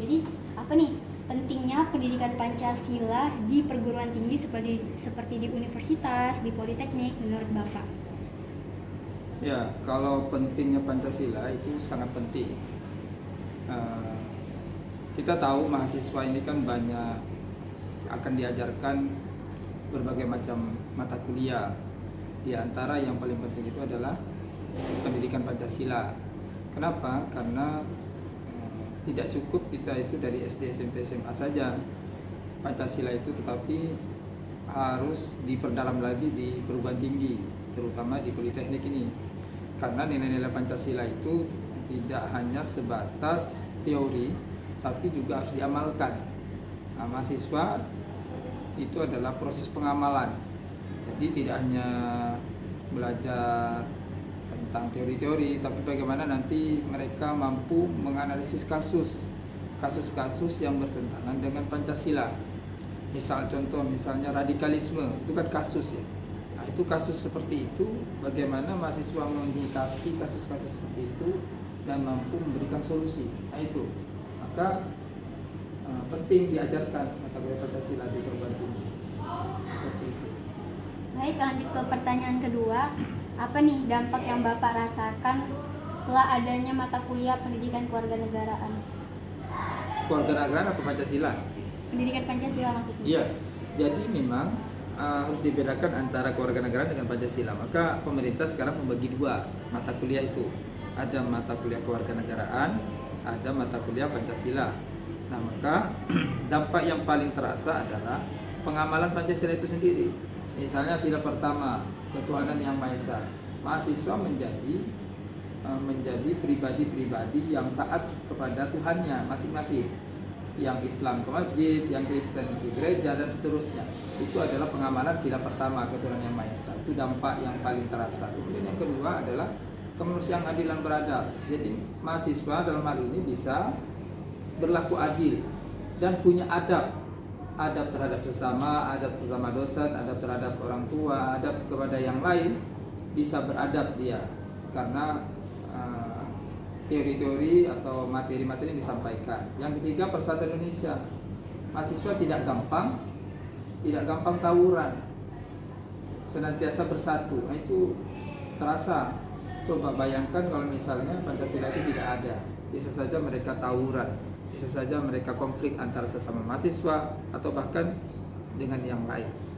Jadi apa nih pentingnya pendidikan Pancasila di perguruan tinggi seperti di universitas, di politeknik menurut Bapak? Ya, kalau pentingnya Pancasila itu sangat penting. Eh, kita tahu mahasiswa ini kan banyak akan diajarkan berbagai macam mata kuliah. Di antara yang paling penting itu adalah pendidikan Pancasila. Kenapa? Karena tidak cukup kita itu dari SD, SMP, SMA saja Pancasila itu, tetapi harus diperdalam lagi di perguruan tinggi, terutama di politeknik ini. Karena nilai-nilai Pancasila itu tidak hanya sebatas teori, tapi juga harus diamalkan. Nah, mahasiswa itu adalah proses pengamalan. Jadi tidak hanya belajar tentang teori-teori, tapi bagaimana nanti mereka mampu menganalisis kasus-kasus yang bertentangan dengan Pancasila. Misalnya radikalisme, itu kan kasus ya. Nah, itu kasus seperti itu, bagaimana mahasiswa menyikapi kasus-kasus seperti itu dan mampu memberikan solusi. Nah itu, maka penting diajarkan mata kuliah Pancasila di perguruan tinggi. Seperti itu. Baik, lanjut ke pertanyaan kedua. Apa nih dampak yang Bapak rasakan setelah adanya mata kuliah pendidikan kewarganegaraan? Kewarganegaraan apa Pancasila? Pendidikan Pancasila maksudnya. Iya, jadi memang harus dibedakan antara kewarganegaraan dengan Pancasila. Maka pemerintah sekarang membagi dua mata kuliah itu. Ada mata kuliah kewarganegaraan, ada mata kuliah Pancasila. Nah, maka dampak yang paling terasa adalah pengamalan Pancasila itu sendiri. Misalnya sila pertama, ketuhanan yang Maha Esa. Mahasiswa menjadi pribadi-pribadi yang taat kepada Tuhannya masing-masing. Yang Islam ke masjid, yang Kristen ke gereja, dan seterusnya. Itu adalah pengamalan sila pertama, ketuhanan yang Maha Esa. Itu dampak yang paling terasa. Kemudian yang kedua adalah kemanusiaan adil dan beradab. Jadi mahasiswa dalam hal ini bisa berlaku adil dan punya adab terhadap sesama, adab sesama dosen, adab terhadap orang tua, adab kepada yang lain, bisa beradab dia karena teori-teori atau materi-materi yang disampaikan. Yang ketiga, persatuan Indonesia. Mahasiswa tidak gampang tawuran, senantiasa bersatu. Nah, itu terasa. Coba bayangkan kalau misalnya Pancasila itu tidak ada, bisa saja mereka tawuran, bisa saja mereka konflik antara sesama mahasiswa atau bahkan dengan yang lain.